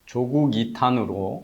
조국 이탄으로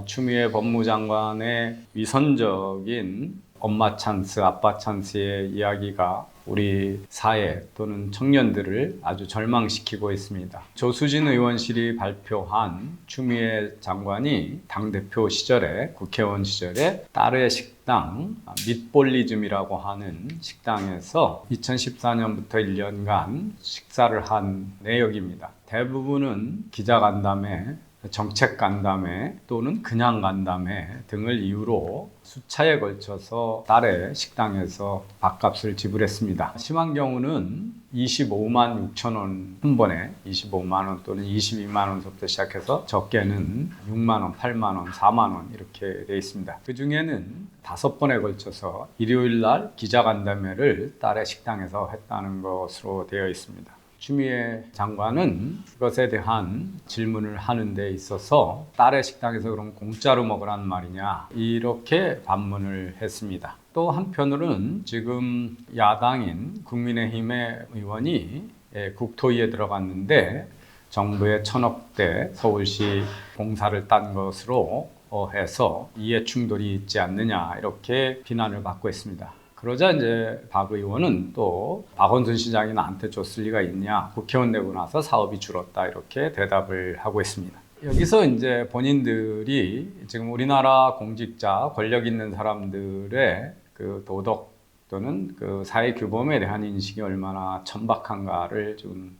추미애 법무장관의 위선적인 엄마 찬스, 아빠 찬스의 이야기가 우리 사회 또는 청년들을 아주 절망시키고 있습니다. 조수진 의원실이 발표한 추미애 장관이 당대표 시절에, 국회의원 시절에 딸의 식당, 밑볼리즘이라고 하는 식당에서 2014년부터 1년간 식사를 한 내역입니다. 대부분은 기자간담회, 정책간담회 또는 그냥 간담회 등을 이유로 수차에 걸쳐서 딸의 식당에서 밥값을 지불했습니다. 심한 경우는 25만 6천 원 한 번에 25만 원 또는 22만 원부터 시작해서 적게는 6만 원, 8만 원, 4만 원 이렇게 되어 있습니다. 그 중에는 5번에 걸쳐서 일요일 날 기자간담회를 딸의 식당에서 했다는 것으로 되어 있습니다. 추미애 장관은 그것에 대한 질문을 하는 데 있어서 딸의 식당에서 그럼 공짜로 먹으란 말이냐 이렇게 반문을 했습니다. 또 한편으로는 지금 야당인 국민의힘의 의원이 국토위에 들어갔는데 정부의 1,000억대 서울시 공사를 딴 것으로 해서 이해 충돌이 있지 않느냐 이렇게 비난을 받고 있습니다. 그러자 이제 박 의원은 또 박원순 시장이 나한테 줬을 리가 있냐, 국회의원 되고 나서 사업이 줄었다 이렇게 대답을 하고 있습니다. 여기서 이제 본인들이 지금 우리나라 공직자, 권력 있는 사람들의 그 도덕 또는 그 사회 규범에 대한 인식이 얼마나 천박한가를 좀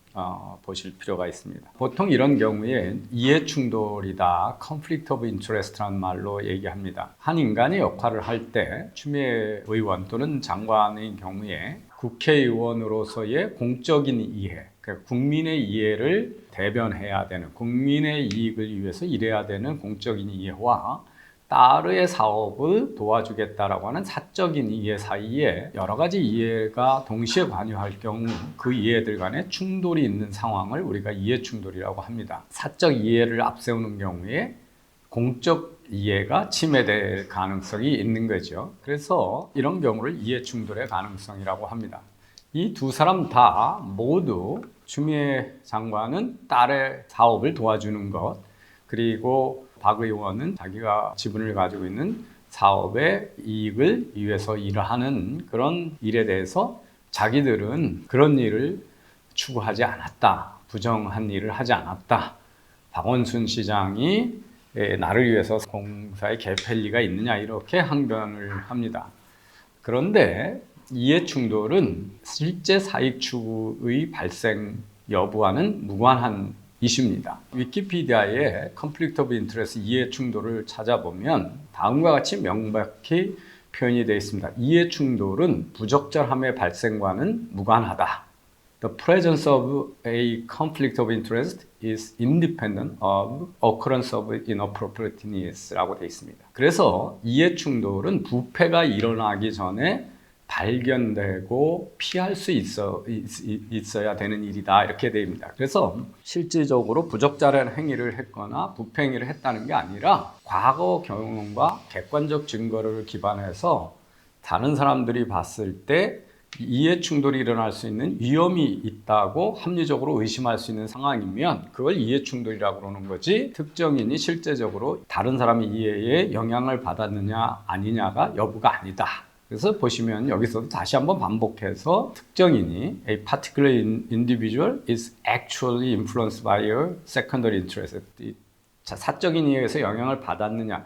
보실 필요가 있습니다. 보통 이런 경우에 이해 충돌이다, conflict of interest라는 말로 얘기합니다. 한 인간의 역할을 할 때 추미애 의원 또는 장관의 경우에 국회의원으로서의 공적인 이해, 그러니까 국민의 이해를 대변해야 되는, 국민의 이익을 위해서 일해야 되는 공적인 이해와 딸의 사업을 도와주겠다라고 하는 사적인 이해 사이에 여러 가지 이해가 동시에 관여할 경우 그 이해들 간에 충돌이 있는 상황을 우리가 이해 충돌이라고 합니다. 사적 이해를 앞세우는 경우에 공적 이해가 침해될 가능성이 있는 거죠. 그래서 이런 경우를 이해 충돌의 가능성이라고 합니다. 이 두 사람 다 모두 추미애 장관은 딸의 사업을 도와주는 것, 그리고 박 의원은 자기가 지분을 가지고 있는 사업의 이익을 위해서 일을 하는 그런 일에 대해서 자기들은 그런 일을 추구하지 않았다, 부정한 일을 하지 않았다, 박원순 시장이 나를 위해서 공사에 개입할 리가 있느냐 이렇게 항변을 합니다. 그런데 이해 충돌은 실제 사익 추구의 발생 여부와는 무관한 이슈입니다. 위키피디아에 conflict of interest 이해 충돌을 찾아보면 다음과 같이 명백히 표현이 되어 있습니다. 이해 충돌은 부적절함의 발생과는 무관하다. The presence of a conflict of interest is independent of occurrence of inappropriateness라고 되어 있습니다. 그래서 이해 충돌은 부패가 일어나기 전에 발견되고 피할 수 있어야 되는 일이다 이렇게 됩니다. 그래서 실질적으로 부적절한 행위를 했거나 부패 행위를 했다는 게 아니라 과거 경험과 객관적 증거를 기반해서 다른 사람들이 봤을 때 이해 충돌이 일어날 수 있는 위험이 있다고 합리적으로 의심할 수 있는 상황이면 그걸 이해 충돌이라고 그러는 거지, 특정인이 실제적으로 다른 사람의 이해에 영향을 받았느냐 아니냐가 여부가 아니다. 그래서 보시면 여기서도 다시 한번 반복해서 특정인이 a particular individual is actually influenced by a secondary interest. 사적인 이해에서 영향을 받았느냐,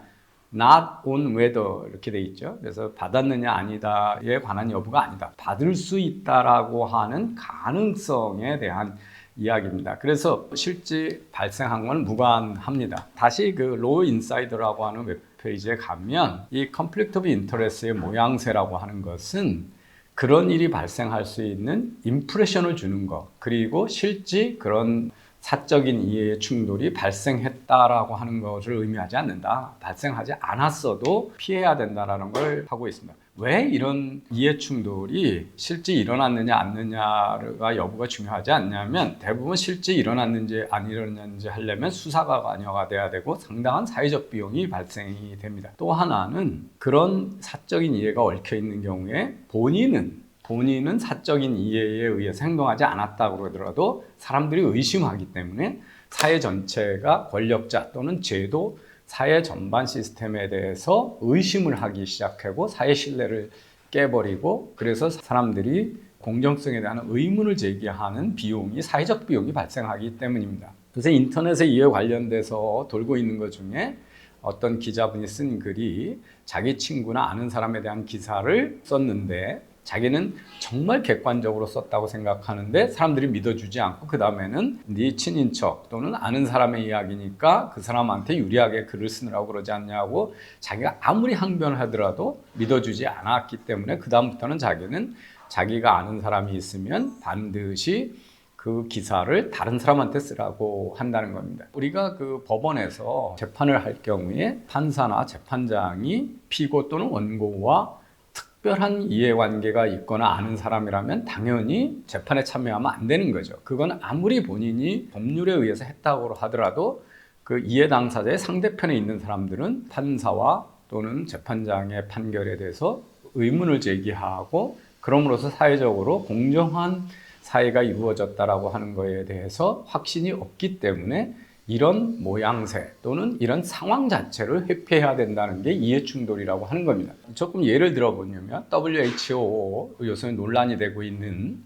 not on whether 이렇게 돼 있죠. 그래서 받았느냐 아니다에 관한 여부가 아니다. 받을 수 있다라고 하는 가능성에 대한 이야기입니다. 그래서 실제 발생한 건 무관합니다. 다시 그 로우 인사이더라고 하는 웹페이지에 가면 이 conflict of interest의 모양새라고 하는 것은 그런 일이 발생할 수 있는 임프레션을 주는 것, 그리고 실제 그런 사적인 이해의 충돌이 발생했다라고 하는 것을 의미하지 않는다. 발생하지 않았어도 피해야 된다라는 걸 하고 있습니다. 왜 이런 이해 충돌이 실제 일어났느냐 안 일어났느냐가 여부가 중요하지 않냐면 대부분 실제 일어났는지 안 일어났는지 하려면 수사가 관여가 돼야 되고 상당한 사회적 비용이 발생이 됩니다. 또 하나는 그런 사적인 이해가 얽혀 있는 경우에 본인은 사적인 이해에 의해서 행동하지 않았다고 그러더라도 사람들이 의심하기 때문에 사회 전체가 권력자 또는 제도, 사회 전반 시스템에 대해서 의심을 하기 시작하고 사회 신뢰를 깨버리고, 그래서 사람들이 공정성에 대한 의문을 제기하는 비용이, 사회적 비용이 발생하기 때문입니다. 그래서 인터넷에 이에 관련돼서 돌고 있는 것 중에 어떤 기자분이 쓴 글이 자기 친구나 아는 사람에 대한 기사를 썼는데 자기는 정말 객관적으로 썼다고 생각하는데 사람들이 믿어주지 않고, 그 다음에는 네 친인척 또는 아는 사람의 이야기니까 그 사람한테 유리하게 글을 쓰느라고 그러지 않냐고 자기가 아무리 항변을 하더라도 믿어주지 않았기 때문에 그 다음부터는 자기는 자기가 아는 사람이 있으면 반드시 그 기사를 다른 사람한테 쓰라고 한다는 겁니다. 우리가 그 법원에서 재판을 할 경우에 판사나 재판장이 피고 또는 원고와 특별한 이해관계가 있거나 아는 사람이라면 당연히 재판에 참여하면 안 되는 거죠. 그건 아무리 본인이 법률에 의해서 했다고 하더라도 그 이해 당사자의 상대편에 있는 사람들은 판사와 또는 재판장의 판결에 대해서 의문을 제기하고, 그럼으로써 사회적으로 공정한 사회가 이루어졌다라고 하는 것에 대해서 확신이 없기 때문에 이런 모양새 또는 이런 상황 자체를 회피해야 된다는 게 이해충돌이라고 하는 겁니다. 조금 예를 들어보면 WHO, 요새 논란이 되고 있는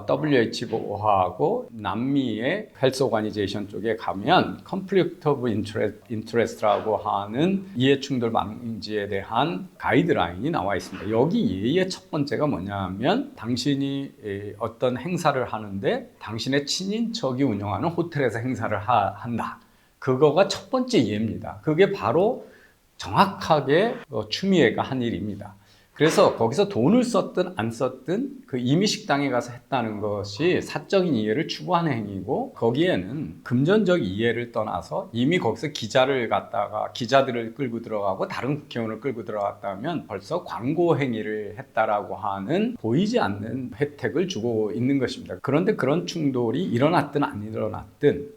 WHO하고 남미의 헬스 오가니제이션 쪽에 가면 Conflict of Interest라고 하는 이해충돌 방지에 대한 가이드라인이 나와 있습니다. 여기 예의 첫 번째가 뭐냐면, 당신이 어떤 행사를 하는데 당신의 친인척이 운영하는 호텔에서 행사를 한다. 그거가 첫 번째 예입니다. 그게 바로 정확하게 추미애가 한 일입니다. 그래서 거기서 돈을 썼든 안 썼든 그 이미 식당에 가서 했다는 것이 사적인 이해를 추구하는 행위고, 거기에는 금전적 이해를 떠나서 이미 거기서 기자들을 끌고 들어가고 다른 국회의원을 끌고 들어갔다면 벌써 광고 행위를 했다라고 하는 보이지 않는 혜택을 주고 있는 것입니다. 그런데 그런 충돌이 일어났든 안 일어났든,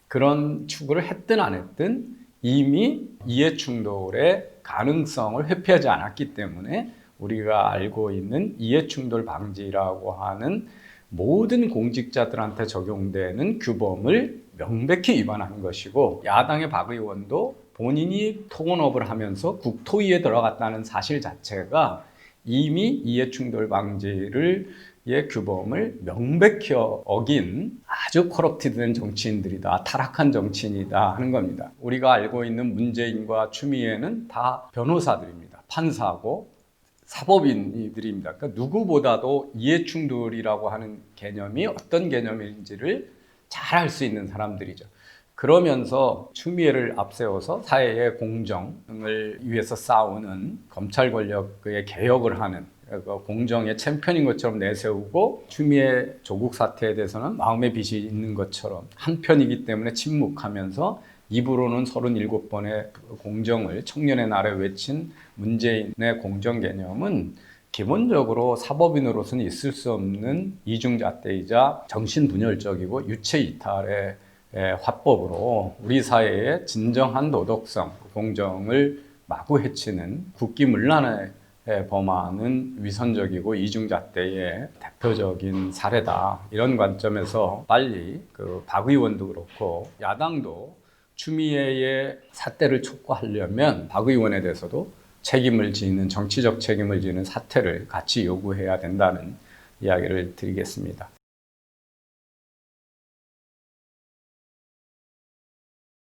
그런 추구를 했든 안 했든 이미 이해 충돌의 가능성을 회피하지 않았기 때문에 우리가 알고 있는 이해충돌 방지라고 하는 모든 공직자들한테 적용되는 규범을 명백히 위반하는 것이고, 야당의 박 의원도 본인이 토론업을 하면서 국토위에 들어갔다는 사실 자체가 이미 이해충돌 방지를 의 규범을 명백히 어긴 아주 커럽티드된 정치인들이다, 타락한 정치인이다 하는 겁니다. 우리가 알고 있는 문재인과 추미애는 다 변호사들입니다. 판사고 사법인들입니다. 그러니까 누구보다도 이해충돌이라고 하는 개념이 어떤 개념인지를 잘 알 수 있는 사람들이죠. 그러면서 추미애를 앞세워서 사회의 공정을 위해서 싸우는 검찰 권력의 개혁을 하는 공정의 챔피언인 것처럼 내세우고, 추미애 조국 사태에 대해서는 마음의 빚이 있는 것처럼 한편이기 때문에 침묵하면서 입으로는 37번의 공정을 청년의 날에 외친 문재인의 공정 개념은 기본적으로 사법인으로서는 있을 수 없는 이중잣대이자 정신분열적이고 유체이탈의 화법으로 우리 사회의 진정한 도덕성, 공정을 마구 해치는 국기문란에 범하는 위선적이고 이중잣대의 대표적인 사례다. 이런 관점에서 빨리 박 의원도 그렇고 야당도 추미애의 사태를 촉구하려면 박 의원에 대해서도 책임을 지는, 정치적 책임을 지는 사퇴를 같이 요구해야 된다는 이야기를 드리겠습니다.